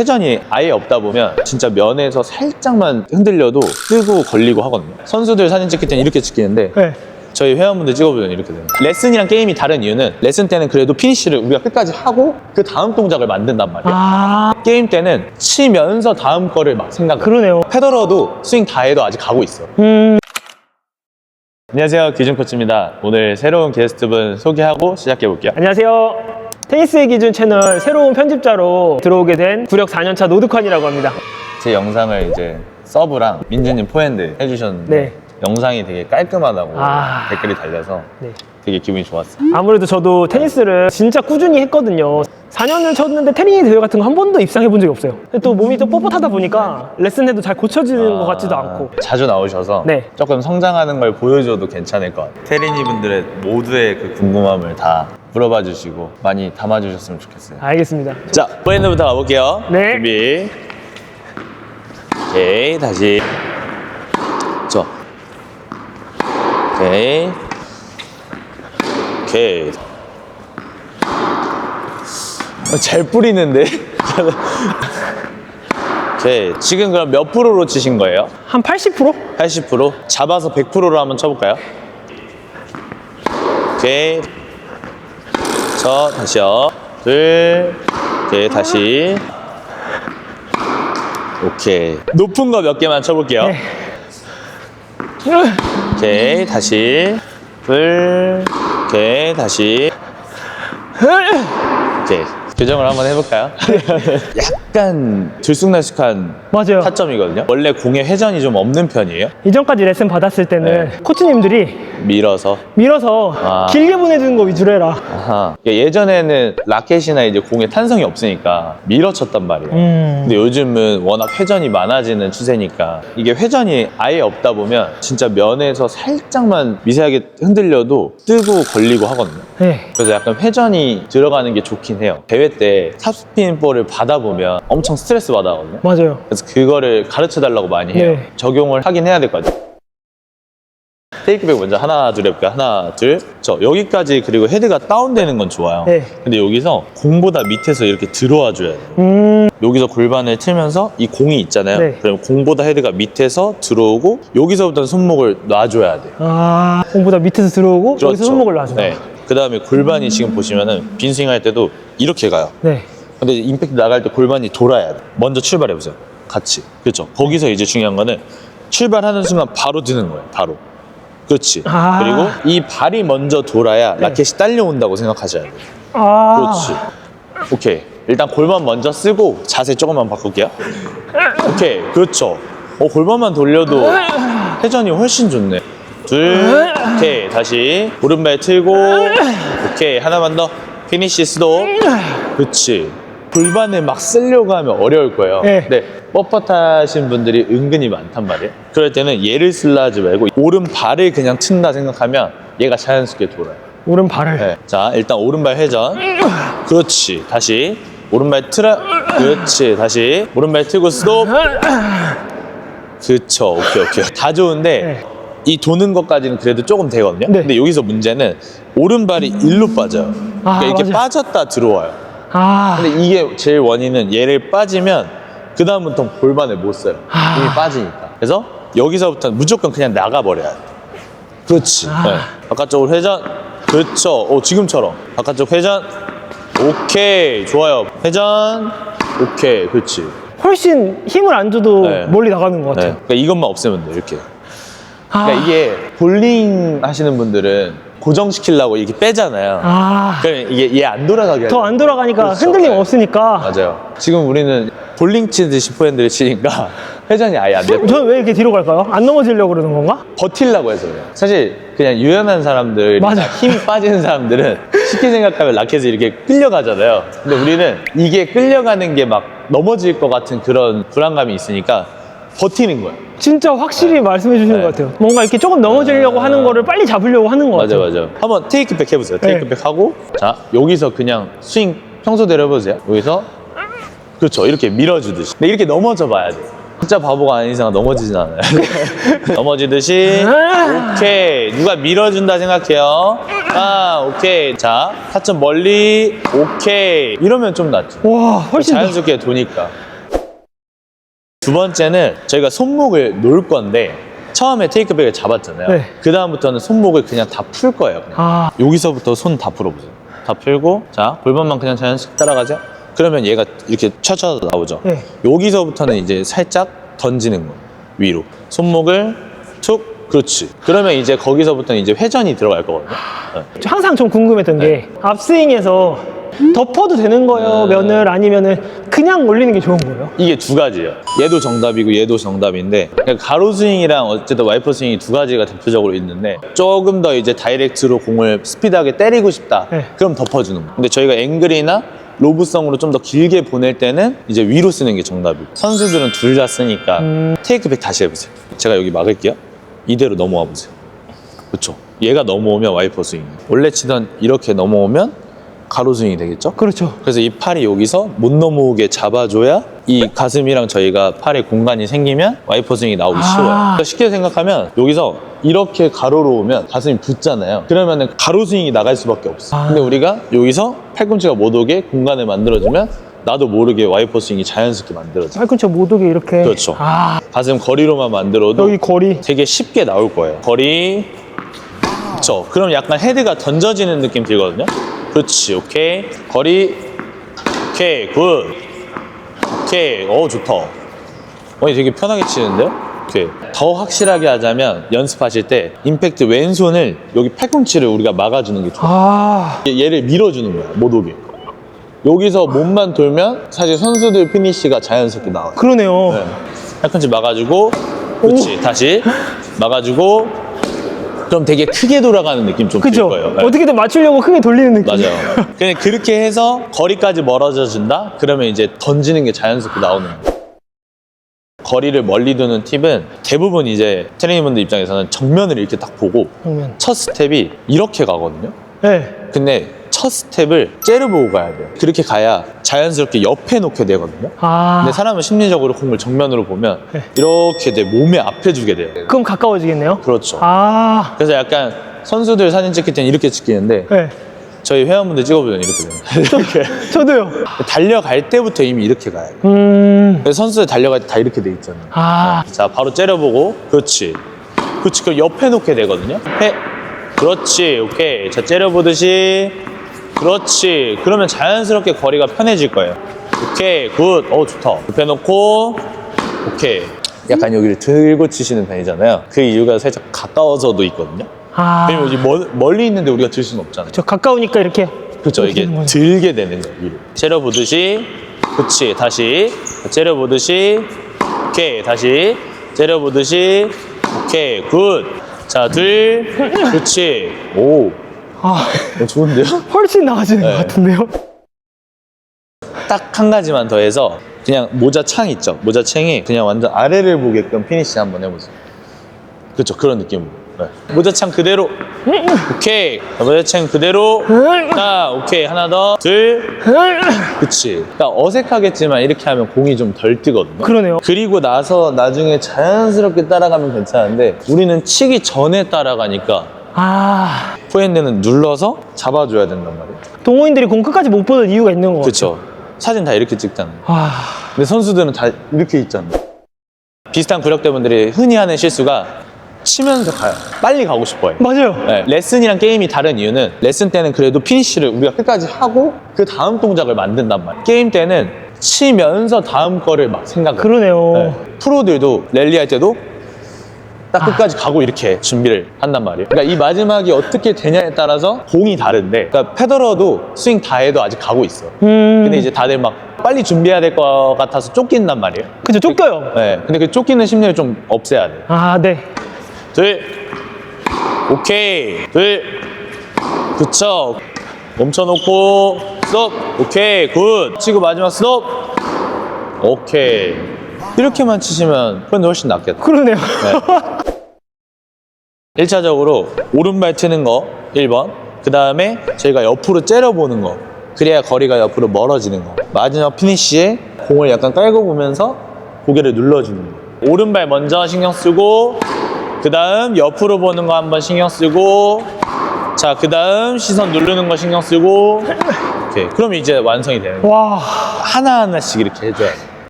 회전이 아예 없다 보면 진짜 면에서 살짝만 흔들려도 뜨고 걸리고 하거든요. 선수들 사진 찍을 때는 이렇게 찍히는데 네. 저희 회원분들 찍어보면 이렇게 돼요. 레슨이랑 게임이 다른 이유는 레슨 때는 그래도 피니쉬를 우리가 끝까지 하고 그 다음 동작을 만든단 말이에요. 아, 게임 때는 치면서 다음 거를 막 생각해요. 그러네요. 페더러도 스윙 다 해도 아직 가고 있어. 안녕하세요, 기준 코치입니다. 오늘 새로운 게스트분 소개하고 시작해 볼게요. 안녕하세요. 테니스의 기준 채널 새로운 편집자로 들어오게 된 구력 4년차 노득환이라고 합니다. 제 영상을 이제 서브랑 민지님 포핸드 해주셨는데 네. 영상이 되게 깔끔하다고 아. 댓글이 달려서 네. 되게 기분이 좋았어요. 아무래도 저도 테니스를 진짜 꾸준히 했거든요. 4년을 쳤는데 테니스 대회 같은 거 한 번도 입상해 본 적이 없어요. 또 몸이 또 뻣뻣하다 보니까 레슨해도 잘 고쳐지는 것 같지도 않고. 자주 나오셔서 네. 조금 성장하는 걸 보여줘도 괜찮을 것 같아요. 테린이 분들의 모두의 그 궁금함을 다 물어봐 주시고 많이 담아주셨으면 좋겠어요. 알겠습니다. 자, 포핸드부터 가볼게요. 네. 준비. 오케이, 다시. 저. 오케이. 오케이. 잘 뿌리는데? 오케이. 지금 그럼 몇 프로로 치신 거예요? 한 80%? 80%? 잡아서 100%로 한번 쳐볼까요? 오케이. 다시요. 둘. 오케이, 다시. 오케이. 높은 거 몇 개만 쳐볼게요. 네. 오케이, 다시. 둘. 오케이, 다시. 오케이. 교정을 한번 해볼까요? 약간 들쑥날쑥한 맞아요. 타점이거든요. 원래 공의 회전이 좀 없는 편이에요. 이전까지 레슨 받았을 때는 네. 코치님들이 밀어서. 밀어서 길게 보내주는 거 위주로 해라. 아하. 예전에는 라켓이나 이제 공에 탄성이 없으니까 밀어쳤단 말이에요. 근데 요즘은 워낙 회전이 많아지는 추세니까 이게 회전이 아예 없다 보면 진짜 면에서 살짝만 미세하게 흔들려도 뜨고 걸리고 하거든요. 네. 그래서 약간 회전이 들어가는 게 좋긴 해요. 대회 때 탑스핀 볼을 받아보면 엄청 스트레스 받아거든요. 맞아요. 그래서 그거를 가르쳐 달라고 많이 해요. 네. 적용을 하긴 해야 될 것 같아요. 테이크백 먼저 하나 둘 해볼까요? 하나 둘. 여기까지 그리고 헤드가 다운되는 건 좋아요. 네. 근데 여기서 공보다 밑에서 이렇게 들어와 줘야 돼요. 여기서 골반을 틀면서 이 공이 있잖아요. 네. 그럼 공보다 헤드가 밑에서 들어오고 여기서부터 손목을 놔줘야 돼요. 아, 공보다 밑에서 들어오고 그렇죠. 여기서 손목을 놔줘. 네. 그 다음에 골반이 지금 보시면은 빈스윙 할 때도 이렇게 가요. 네. 근데 임팩트 나갈 때 골반이 돌아야 돼. 먼저 출발해보세요. 같이. 그렇죠. 거기서 이제 중요한 거는 출발하는 순간 바로 드는 거예요. 바로. 그렇지. 아. 그리고 이 발이 먼저 돌아야 네. 라켓이 딸려온다고 생각하셔야 돼요. 아. 그렇지. 오케이. 일단 골반 먼저 쓰고 자세 조금만 바꿀게요. 오케이. 그렇죠. 골반만 돌려도 회전이 훨씬 좋네. 둘. 오케이. 다시. 오른발 틀고. 오케이. 하나만 더. 피니시 스톱. 그렇지. 골반을 막 쓰려고 하면 어려울 거예요. 네. 근데 뻣뻣하신 분들이 은근히 많단 말이에요. 그럴 때는 얘를 쓸라 하지 말고 오른발을 그냥 튼다 생각하면 얘가 자연스럽게 돌아요. 오른발을. 네. 자, 일단 오른발 회전. 그렇지. 다시. 오른발 틀어. 그렇지. 다시. 오른발 틀고 스톱. 그쵸. 오케이. 다 좋은데 네. 이 도는 것까지는 그래도 조금 되거든요. 네. 근데 여기서 문제는 오른발이 일로 빠져요. 그러니까 이렇게 맞아요. 빠졌다 들어와요. 아. 근데 이게 제일 원인은 얘를 빠지면 그 다음부터 골반을 못 써요. 이미 빠지니까. 그래서 여기서부터 무조건 그냥 나가버려야 돼. 그렇지. 네. 바깥쪽으로 회전. 그렇죠. 지금처럼. 바깥쪽 회전. 오케이. 좋아요. 회전. 오케이. 그렇지. 훨씬 힘을 안 줘도 네. 멀리 나가는 것 네. 같아요. 그러니까 이것만 없애면 돼. 이렇게. 아. 그러니까 이게 볼링 하시는 분들은 고정시키려고 이렇게 빼잖아요. 아. 그러면 이게 얘 안 돌아가게 더 안 돌아가니까 그렇죠. 흔들림 네. 없으니까. 맞아요. 지금 우리는 볼링 치듯이 포핸드를 치니까 회전이 아예 안 돼. 저는 왜 이렇게 뒤로 갈까요? 안 넘어지려고 그러는 건가? 버틸라고 해서 그래요. 사실 그냥 유연한 사람들, 맞아. 힘 빠지는 사람들은 쉽게 생각하면 라켓에 이렇게 끌려가잖아요. 근데 우리는 이게 끌려가는 게 막 넘어질 것 같은 그런 불안감이 있으니까 버티는 거예요. 진짜 확실히 말씀해 주시는 네. 것 같아요. 뭔가 이렇게 조금 넘어지려고 하는 거를 빨리 잡으려고 하는 것 같아요. 맞아. 한번 테이크백 해보세요. 네. 테이크백 하고, 자, 여기서 그냥 스윙 평소대로 해보세요. 여기서, 그렇죠. 이렇게 밀어주듯이. 근데 이렇게 넘어져 봐야 돼요. 진짜 바보가 아닌 이상 넘어지진 않아요. 넘어지듯이. 오케이. 누가 밀어준다 생각해요. 오케이. 자, 타점 멀리. 오케이. 이러면 좀 낫죠. 와, 훨씬 더. 자연스럽게 도니까. 두 번째는 저희가 손목을 놓을 건데 처음에 테이크백을 잡았잖아요. 네. 그 다음부터는 손목을 그냥 다 풀 거예요. 그냥. 아, 여기서부터 손 다 풀어보세요. 다 풀고 자 골반만 그냥 자연스럽게 따라가죠. 그러면 얘가 이렇게 쳐쳐 나오죠. 네. 여기서부터는 이제 살짝 던지는 거 위로 손목을 툭 그렇지. 그러면 이제 거기서부터는 이제 회전이 들어갈 거거든요. 네. 항상 좀 궁금했던 게 앞스윙에서 덮어도 되는 거예요? 면을 아니면은 그냥 올리는 게 좋은 거예요? 이게 두 가지예요. 얘도 정답이고 얘도 정답인데 그러니까 가로 스윙이랑 어쨌든 와이퍼 스윙이 두 가지가 대표적으로 있는데 조금 더 이제 다이렉트로 공을 스피드하게 때리고 싶다. 네. 그럼 덮어주는 거. 근데 저희가 앵글이나 로브성으로 좀 더 길게 보낼 때는 이제 위로 쓰는 게 정답이고 선수들은 둘 다 쓰니까 테이크백 다시 해보세요. 제가 여기 막을게요. 이대로 넘어와 보세요. 그렇죠. 얘가 넘어오면 와이퍼 스윙. 원래 치던 이렇게 넘어오면 가로 스윙이 되겠죠? 그렇죠. 그래서 이 팔이 여기서 못 넘어오게 잡아줘야 이 가슴이랑 저희가 팔에 공간이 생기면 와이퍼 스윙이 나오기 쉬워요. 그러니까 쉽게 생각하면 여기서 이렇게 가로로 오면 가슴이 붙잖아요. 그러면은 가로 스윙이 나갈 수밖에 없어. 근데 우리가 여기서 팔꿈치가 못 오게 공간을 만들어주면 나도 모르게 와이퍼 스윙이 자연스럽게 만들어져. 팔꿈치 못 오게 이렇게. 그렇죠. 아, 가슴 거리로만 만들어도 여기 거리. 되게 쉽게 나올 거예요. 거리. 그렇죠. 그럼 약간 헤드가 던져지는 느낌 들거든요. 그렇지. 오케이. 거리. 오케이. 굿. 오케이. 좋다. 되게 편하게 치는데요? 오케이. 더 확실하게 하자면 연습하실 때 임팩트 왼손을 여기 팔꿈치를 우리가 막아주는 게 좋아요. 아, 얘를 밀어주는 거야. 못 오게. 여기서 몸만 돌면 사실 선수들 피니쉬가 자연스럽게 나와요. 그러네요. 네. 팔꿈치 막아주고 그렇지. 다시 막아주고 그럼 되게 크게 돌아가는 느낌 좀 들 그죠? 거예요. 네. 어떻게든 맞추려고 크게 돌리는 느낌. 맞아요. 그냥 그렇게 해서 거리까지 멀어져 준다? 그러면 이제 던지는 게 자연스럽게 나오는 거예요. 거리를 멀리 두는 팁은 대부분 이제 트레이너분들 입장에서는 정면을 이렇게 딱 보고 정면. 첫 스텝이 이렇게 가거든요. 네. 근데 첫 스텝을 째려보고 가야 돼요. 그렇게 가야 자연스럽게 옆에 놓게 되거든요. 아, 근데 사람은 심리적으로 공을 정면으로 보면 네. 이렇게 내 몸에 앞에 주게 돼요. 그럼 가까워지겠네요? 그렇죠. 아, 그래서 약간 선수들 사진 찍힐 때는 이렇게 찍히는데 네. 저희 회원분들 찍어보면 이렇게 돼요. 이렇게. 저도요. 달려갈 때부터 이미 이렇게 가요. 그래서 선수들 달려갈 때 다 이렇게 돼 있잖아요. 아, 자, 바로 째려보고 그렇지. 그렇지. 그럼 옆에 놓게 되거든요. 그렇지. 오케이. 자, 째려보듯이 그렇지. 그러면 자연스럽게 거리가 편해질 거예요. 오케이. 굿. 좋다. 옆에 놓고 오케이. 약간 여기를 들고 치시는 편이잖아요. 그 이유가 살짝 가까워서도 있거든요. 아. 왜냐면 여기 멀리 있는데 우리가 들 수는 없잖아요. 저 가까우니까 이렇게. 그렇죠. 이게 되는 거죠. 들게 되는 거예요. 위로. 째려보듯이 그렇지. 다시 째려보듯이 오케이. 다시 째려보듯이 오케이. 굿. 자, 그렇지. 오. 아, 좋은데요? 훨씬 나아지는 네. 것 같은데요? 딱 한 가지만 더 해서 그냥 모자창 있죠? 모자창이 그냥 완전 아래를 보게끔 피니시 한번 해보세요. 그렇죠. 그런 느낌으로. 네. 모자창 그대로. 오케이. 자, 모자창 그대로. 자, 오케이. 하나 더. 둘. 그치. 그러니까 어색하겠지만 이렇게 하면 공이 좀 덜 뜨거든요. 그러네요. 그리고 나서 나중에 자연스럽게 따라가면 괜찮은데 우리는 치기 전에 따라가니까 아, 포핸드는 눌러서 잡아줘야 된단 말이에요. 동호인들이 공 끝까지 못 보는 이유가 있는 것 같아요. 그쵸. 사진 다 이렇게 찍잖아요. 아, 근데 선수들은 다 이렇게 있잖아요. 비슷한 구력대분들이 흔히 하는 실수가 치면서 가요. 빨리 가고 싶어요. 맞아요. 네, 레슨이랑 게임이 다른 이유는 레슨 때는 그래도 피니쉬를 우리가 끝까지 하고 그 다음 동작을 만든단 말이에요. 게임 때는 치면서 다음 거를 막 생각해요. 그러네요. 네. 프로들도 랠리 할 때도 딱 끝까지 가고 이렇게 준비를 한단 말이에요. 그러니까 이 마지막이 어떻게 되냐에 따라서 공이 다른데, 그러니까 페더러도 스윙 다 해도 아직 가고 있어. 근데 이제 다들 막 빨리 준비해야 될 것 같아서 쫓긴단 말이에요. 그죠, 쫓겨요. 네. 근데 그 쫓기는 심리를 좀 없애야 돼. 아, 네. 둘, 오케이, 둘, 그쵸. 멈춰놓고 스톱, 오케이, 굿. 치고 마지막 스톱, 오케이. 이렇게만 치시면 포핸드 훨씬 낫겠다. 그러네요. 1차적으로 오른발 트는 거 1번, 그 다음에 저희가 옆으로 째려보는 거, 그래야 거리가 옆으로 멀어지는 거. 마지막 피니쉬에 공을 약간 깔고 보면서 고개를 눌러주는 거. 오른발 먼저 신경 쓰고, 그 다음 옆으로 보는 거 한번 신경 쓰고, 자, 그 다음 시선 누르는 거 신경 쓰고, 오케이. 그럼 이제 완성이 되는 거예요. 와, 하나하나씩 이렇게 해줘야 돼요.